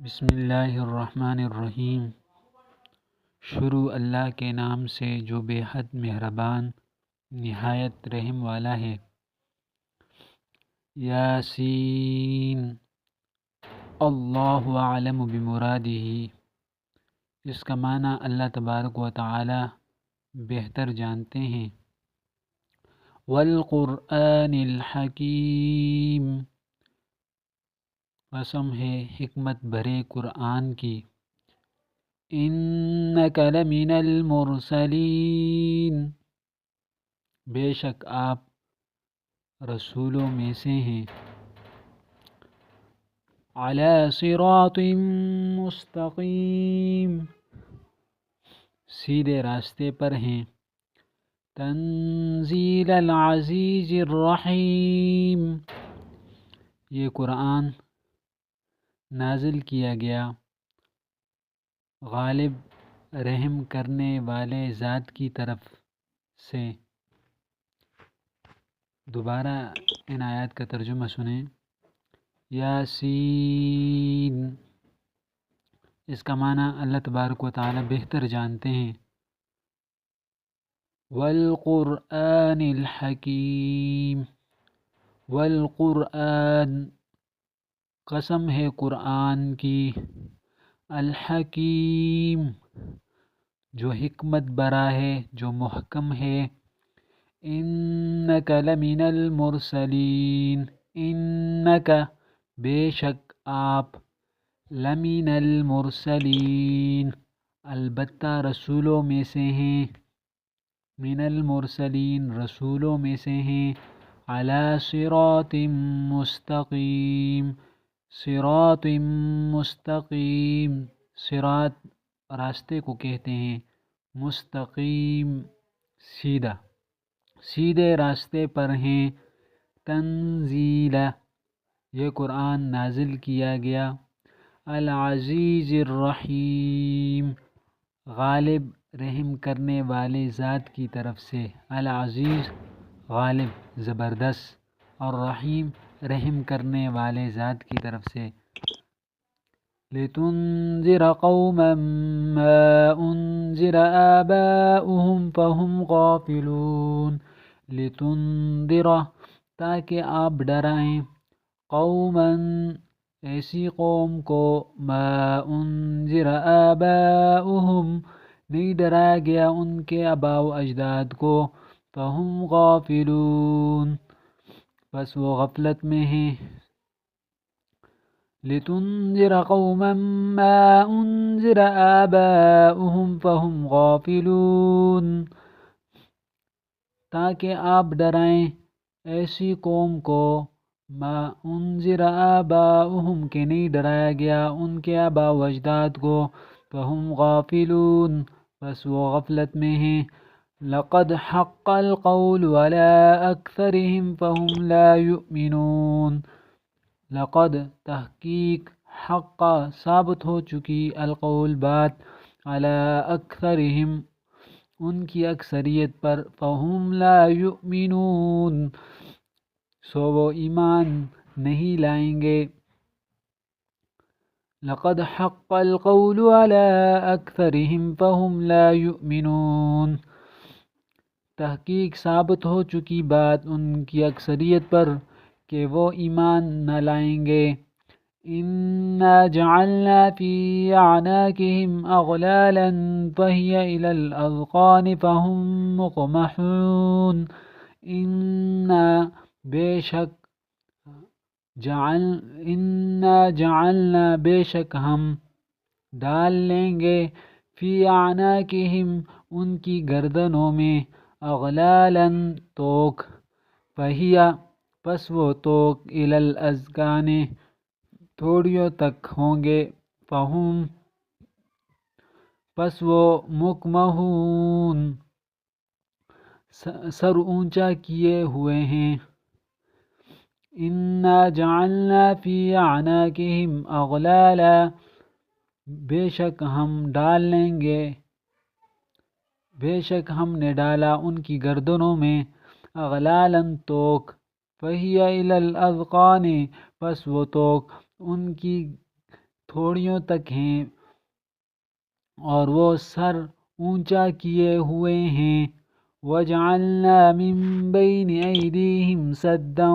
بسم اللہ الرحمن الرحیم۔ شروع اللہ کے نام سے جو بے حد مہربان نہایت رحم والا ہے۔ یاسین اللہ اعلم بمرادہ، اس کا معنی اللہ تبارک و تعالی بہتر جانتے ہیں۔ والقرآن الحکیم، قسم ہے حکمت بھرے قرآن کی۔ انک لمن المرسلین، بے شک آپ رسولوں میں سے ہیں۔ علی صراط مستقیم، سیدھے راستے پر ہیں۔ تنزیل العزیز الرحیم، یہ قرآن نازل کیا گیا غالب رحم کرنے والے ذات کی طرف سے۔ دوبارہ ان آیات کا ترجمہ سنیں۔ یاسین، اس کا معنی اللہ تبارک و تعالی بہتر جانتے ہیں۔ والقرآن الحکیم، والقرآن، قسم ہے قرآن کی۔ الحکیم، جو حکمت برا ہے، جو محکم ہے۔ انک لمن المرسلین، انک، بے شک آپ، لمن المرسلین، البتہ رسولوں میں سے ہیں۔ من المرسلین، رسولوں میں سے ہیں۔ علی صراط مستقیم، صراط مستقیم، صراط راستے کو کہتے ہیں، مستقیم سیدھا، سیدھے راستے پر ہیں۔ تنزیل، یہ قرآن نازل کیا گیا۔ العزیز الرحیم، غالب رحم کرنے والے ذات کی طرف سے۔ العزیز، غالب زبردست، اور رحیم، رحم کرنے والے ذات کی طرف سے۔ لتنذر قوما ما انذر آباؤهم فهم غافلون، لتنذر، تاکہ آپ ڈرائیں، قوما، ایسی قوم کو، ما انذر آباؤهم، نہیں ڈرایا گیا ان کے آباء و اجداد کو، فهم غافلون، بس وہ غفلت میں ہیں۔ لتنذر قوما ما انذر آباؤهم فهم غافلون، تاکہ آپ ڈرائیں ایسی قوم کو، ما انذر آباؤهم، کہ نہیں ڈرایا گیا ان کے آباء و اجداد کو، فهم غافلون، بس وہ غفلت میں ہیں۔ لقد حق القول على أكثرهم فهم لا يؤمنون، لقد، تحقیق، حق، ثابت ہو چکی، القول، بات، على أكثرهم، ان کی اکثریت پر، فهم لا يؤمنون، سو وہ ایمان نہیں لائیں گے۔ لقد حق القول على أكثرهم فهم لا يؤمنون، تحقیق ثابت ہو چکی بات ان کی اکثریت پر کہ وہ ایمان نہ لائیں گے۔ انا جعلنا في اعناقهم اغلالا فهي الى الاذقان فهم مقمحون، انا، بے شک، انا جعلنا، بے شک ہم، ڈال لیں گے، فی اعناقہم، ان کی گردنوں میں، اغلالا، توق، فہی، پس وہ توق، الی الاذقان، تھوڑیوں تک ہوں گے، فہم، پس وہ، مقمحون، سر اونچا کیے ہوئے ہیں۔ انا جعلنا فی اعناقہم اغلالا، بے شک ہم ڈال لیں گے، بے شک ہم نے ڈالا ان کی گردنوں میں، اغلالا، توق، فہی الی الاذقان، پس وہ توق ان کی تھوڑیوں تک ہیں اور وہ سر اونچا کیے ہوئے ہیں۔ وَجَعَلْنَا مِن بَيْنِ أَيْدِيهِمْ سَدًّا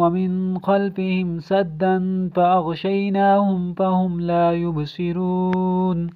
وَمِن خَلْفِهِمْ سَدًّا فَأَغْشَيْنَاهُمْ فَهُمْ لَا يُبْصِرُونَ